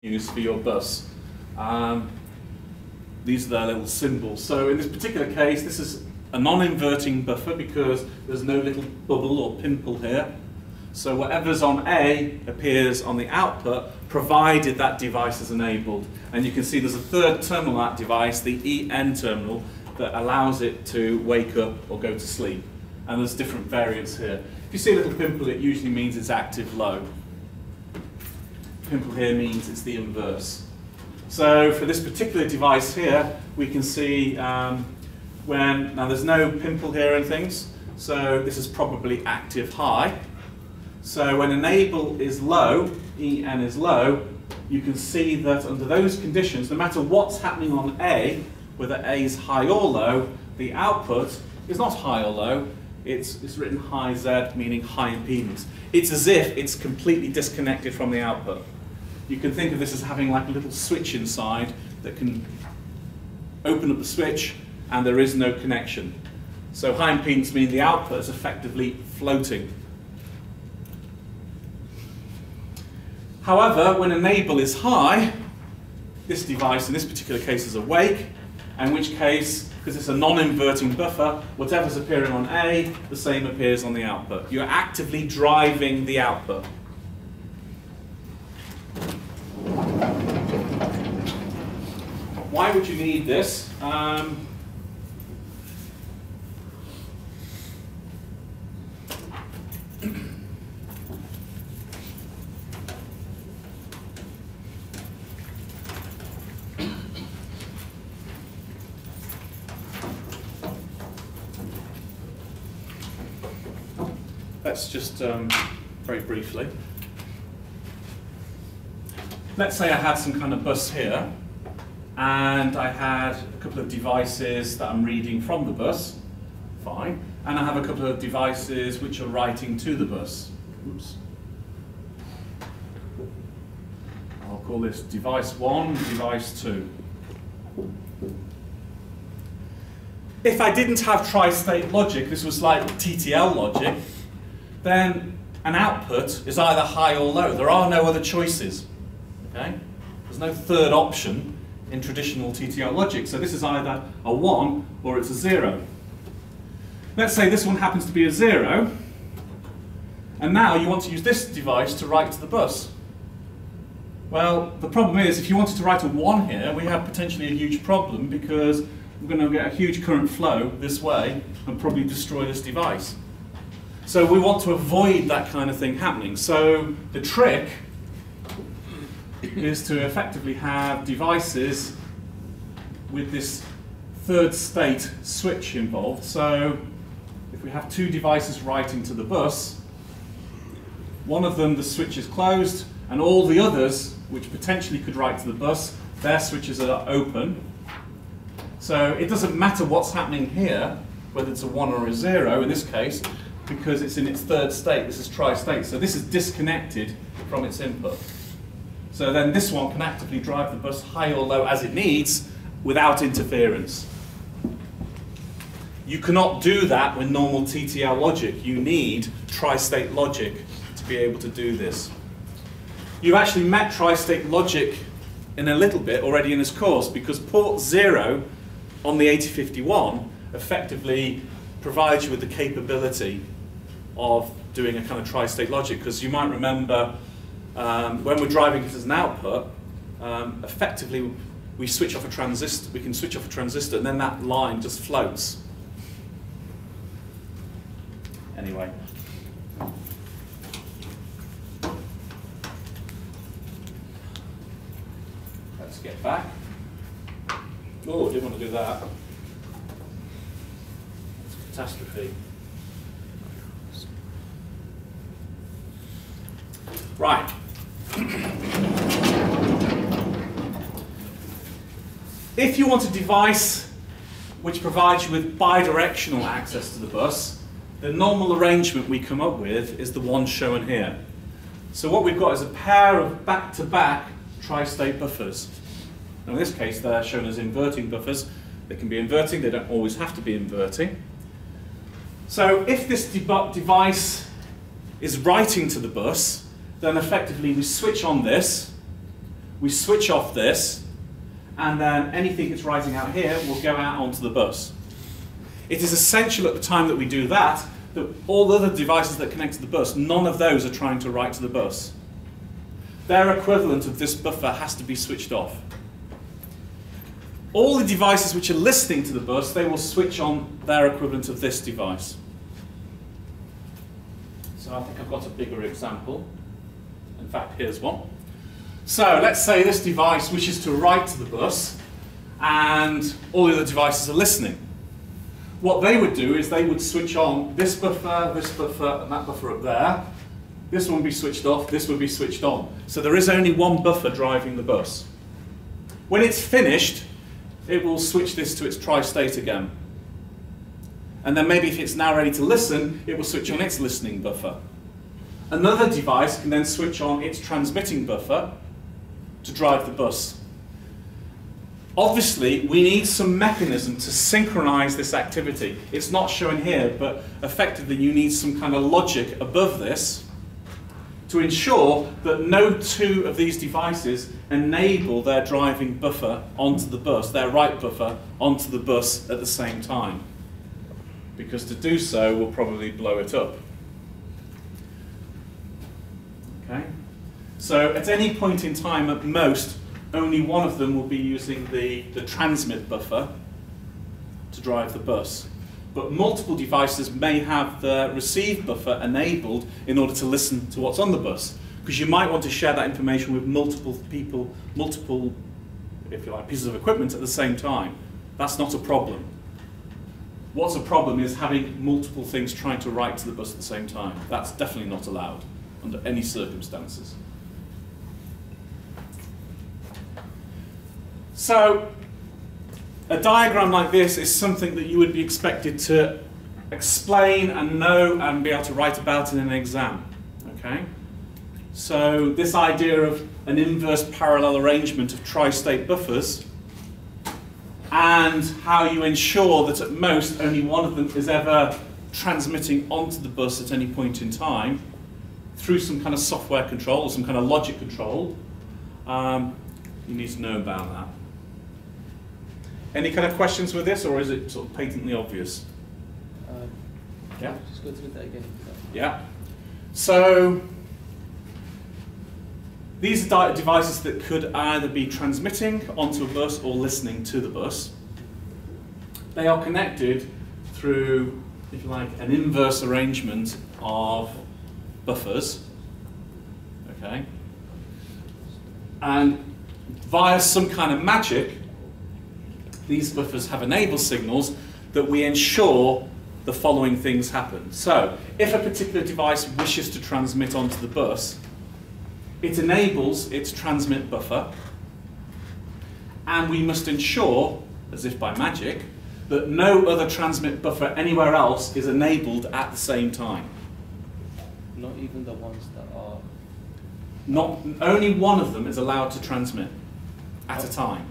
use for your bus. These are their little symbols. So in this particular case, this is a non-inverting buffer because there's no little bubble or pimple here. So whatever's on A appears on the output, provided that device is enabled. And you can see there's a third terminal on that device, the EN terminal, that allows it to wake up or go to sleep. And there's different variants here. If you see a little pimple, it usually means it's active low. Pimple here means it's the inverse. So for this particular device here, we can see now there's no pimple here and things, so this is probably active high. So when enable is low, EN is low, you can see that under those conditions, no matter what's happening on A, whether A is high or low, the output is not high or low, it's written high Z, meaning high impedance. It's as if it's completely disconnected from the output. You can think of this as having like a little switch inside that can open up the switch and there is no connection. So high impedance means the output is effectively floating. However, when enable is high, this device in this particular case is awake, in which case, because it's a non-inverting buffer, whatever's appearing on A, the same appears on the output. You're actively driving the output. Why would you need this? Let's just very briefly. Let's say I had some kind of bus here, and I had a couple of devices that I'm reading from the bus, fine, and I have a couple of devices which are writing to the bus. Oops. I'll call this device 1, device 2. If I didn't have tri-state logic, this was like TTL logic, then an output is either high or low. There are no other choices. Okay? There's no third option in traditional TTL logic. So this is either a 1 or it's a 0. Let's say this one happens to be a 0, and now you want to use this device to write to the bus. Well, the problem is, if you wanted to write a 1 here, we have potentially a huge problem because we're going to get a huge current flow this way and probably destroy this device. So we want to avoid that kind of thing happening. So the trick is to effectively have devices with this third state switch involved. So if we have two devices writing to the bus, one of them, the switch is closed, and all the others, which potentially could write to the bus, their switches are open. So it doesn't matter what's happening here, whether it's a 1 or a 0 in this case, because it's in its third state. This is tri-state, so this is disconnected from its input. So then this one can actively drive the bus high or low as it needs without interference. You cannot do that with normal TTL logic. You need tri-state logic to be able to do this. You've actually met tri-state logic in a little bit already in this course, because port 0 on the 8051 effectively provides you with the capability of doing a kind of tri-state logic, because you might remember when we're driving it as an output, effectively we switch off a transistor, we can switch off a transistor, and then that line just floats. Anyway. Let's get back. Oh, I didn't want to do that. It's a catastrophe. Right. If you want a device which provides you with bidirectional access to the bus, the normal arrangement we come up with is the one shown here. So what we've got is a pair of back-to-back tri-state buffers. Now in this case they're shown as inverting buffers. They can be inverting, they don't always have to be inverting. So if this device is writing to the bus, then effectively we switch on this, we switch off this, and then anything it's writing out here will go out onto the bus. It is essential at the time that we do that all the other devices that connect to the bus, none of those are trying to write to the bus. Their equivalent of this buffer has to be switched off. All the devices which are listening to the bus, they will switch on their equivalent of this device. So I think I've got a bigger example. In fact, here's one. So let's say this device wishes to write to the bus, and all the other devices are listening. What they would do is they would switch on this buffer, and that buffer up there. This one would be switched off, this would be switched on. So there is only one buffer driving the bus. When it's finished, it will switch this to its tri-state again. And then maybe if it's now ready to listen, it will switch on its listening buffer. Another device can then switch on its transmitting buffer to drive the bus. Obviously, we need some mechanism to synchronize this activity. It's not shown here, but effectively you need some kind of logic above this to ensure that no two of these devices enable their driving buffer onto the bus, their write buffer onto the bus at the same time. Because to do so will probably blow it up. Okay? So at any point in time, at most, only one of them will be using the transmit buffer to drive the bus. But multiple devices may have the receive buffer enabled in order to listen to what's on the bus. Because you might want to share that information with multiple people, multiple, if you like, pieces of equipment at the same time. That's not a problem. What's a problem is having multiple things trying to write to the bus at the same time. That's definitely not allowed under any circumstances. So, a diagram like this is something that you would be expected to explain and know and be able to write about in an exam. Okay? So, this idea of an inverse parallel arrangement of tri-state buffers and how you ensure that at most only one of them is ever transmitting onto the bus at any point in time through some kind of software control or some kind of logic control, you need to know about that. Any kind of questions with this, or is it sort of patently obvious? Yeah? Just go through that again. Yeah. So, these are devices that could either be transmitting onto a bus or listening to the bus. They are connected through, if you like, an inverse arrangement of buffers. Okay? And via some kind of magic, these buffers have enable signals that we ensure the following things happen. So, if a particular device wishes to transmit onto the bus, it enables its transmit buffer, and we must ensure, as if by magic, that no other transmit buffer anywhere else is enabled at the same time. Not even the ones that are... Only one of them is allowed to transmit at a time.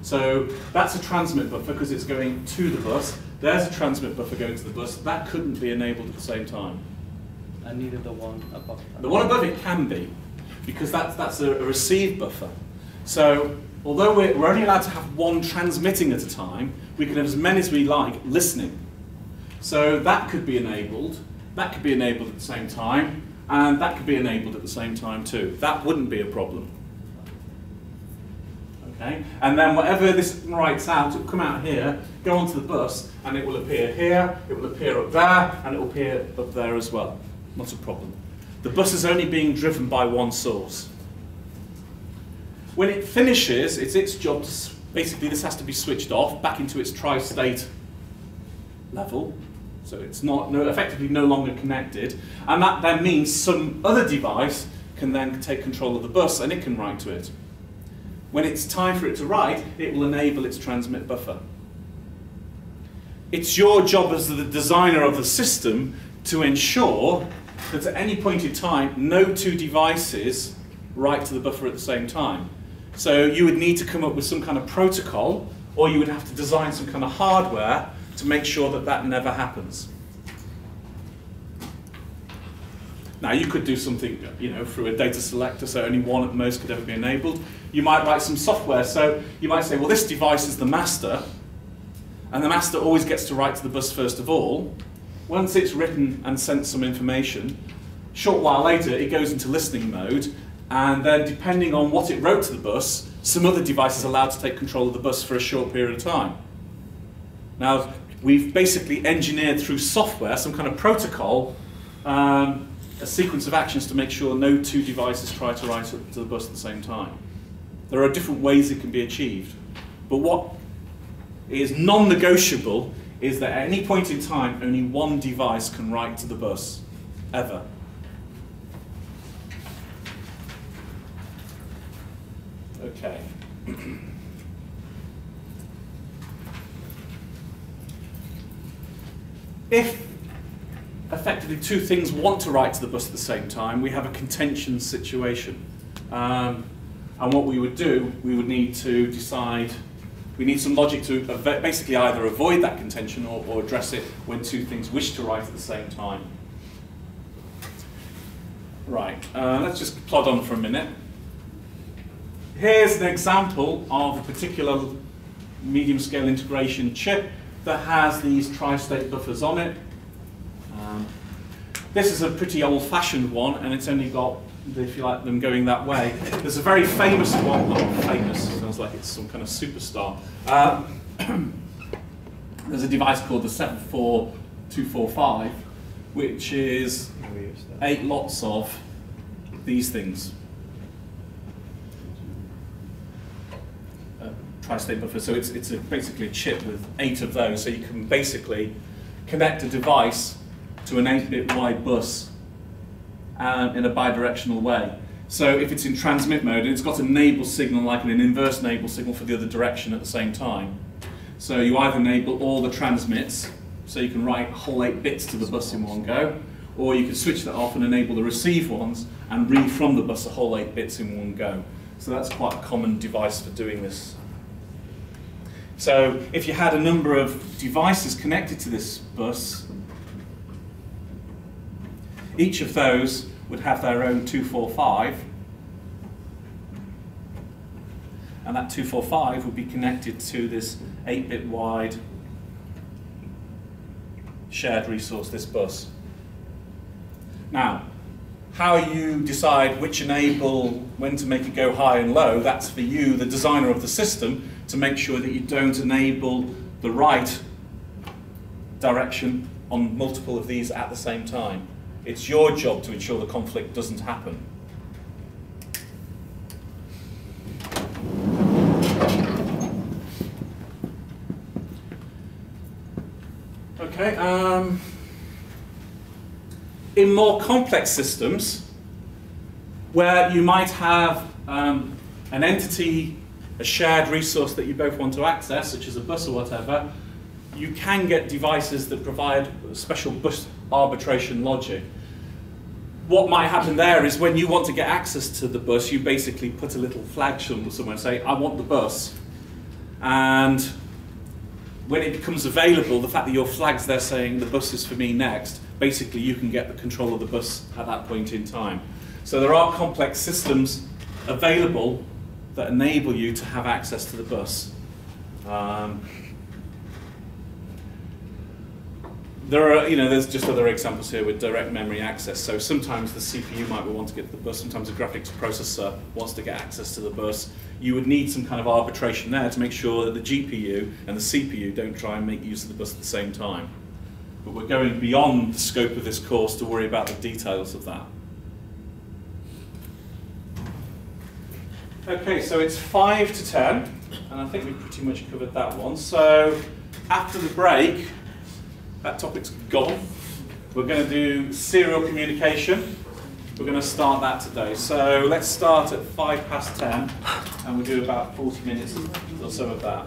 So that's a transmit buffer because it's going to the bus. There's a transmit buffer going to the bus. That couldn't be enabled at the same time. And neither the one above. The one above it can be, because that's a receive buffer. So although we're only allowed to have one transmitting at a time, we can have as many as we like listening. So that could be enabled. That could be enabled at the same time, and that could be enabled at the same time too. That wouldn't be a problem. Okay? And then whatever this writes out, it will come out here, go onto the bus, and it will appear here, it will appear up there, and it will appear up there as well. Not a problem. The bus is only being driven by one source. When it finishes, it's its job to, basically this has to be switched off back into its tri-state level. So it's effectively no longer connected. And that then means some other device can then take control of the bus and it can write to it. When it's time for it to write, it will enable its transmit buffer. It's your job as the designer of the system to ensure that at any point in time, no two devices write to the buffer at the same time. So you would need to come up with some kind of protocol, or you would have to design some kind of hardware to make sure that that never happens. Now you could do something, through a data selector, so only one at most could ever be enabled. you might write some software. So you might say, well, this device is the master, and the master always gets to write to the bus first of all. Once it's written and sent some information, a short while later it goes into listening mode, and then depending on what it wrote to the bus, some other device is allowed to take control of the bus for a short period of time. Now, we've basically engineered through software some kind of protocol, a sequence of actions to make sure no two devices try to write to the bus at the same time. There are different ways it can be achieved, but what is non-negotiable is that at any point in time, only one device can write to the bus, ever. Okay. If effectively two things want to write to the bus at the same time, we have a contention situation. And what we would do, we would need to decide, we need some logic to basically either avoid that contention or address it when two things wish to write at the same time. Right, let's just plod on for a minute. Here's an example of a particular medium-scale integration chip that has these tri-state buffers on it. This is a pretty old-fashioned one, and it's only got, if you like, them going that way. There's a very famous one, not famous, sounds like it's some kind of superstar. There's a device called the 74245, which is 8 lots of these things. Tri-state buffer, so it's basically a chip with 8 of those, so you can basically connect a device to an 8-bit wide bus in a bidirectional way. So if it's in transmit mode, and it's got a enable signal, like an inverse enable signal for the other direction at the same time. So you either enable all the transmits, so you can write whole 8 bits to the bus in one go, or you can switch that off and enable the receive ones and read from the bus a whole 8 bits in one go. So that's quite a common device for doing this. So if you had a number of devices connected to this bus, each of those would have their own 245, and that 245 would be connected to this 8-bit wide shared resource, this bus. Now, how you decide which enable, when to make it go high and low, that's for you, the designer of the system, to make sure that you don't enable the right direction on multiple of these at the same time. It's your job to ensure the conflict doesn't happen. Okay, in more complex systems, where you might have an entity, a shared resource that you both want to access, such as a bus or whatever, you can get devices that provide special bus arbitration logic. What might happen there is when you want to get access to the bus, you basically put a little flag somewhere and say, I want the bus. And when it becomes available, the fact that your flag's there saying the bus is for me next, basically you can get the control of the bus at that point in time. So there are complex systems available that enable you to have access to the bus. There's just other examples here with direct memory access. So sometimes the CPU might want to get to the bus, sometimes the graphics processor wants to get access to the bus. You would need some kind of arbitration there to make sure that the GPU and the CPU don't try and make use of the bus at the same time. But we're going beyond the scope of this course to worry about the details of that. Okay, so it's 5 to 10, and I think we've pretty much covered that one. So after the break, that topic's gone. We're going to do serial communication. We're going to start that today. So let's start at 5 past 10, and we'll do about 40 minutes or so of that.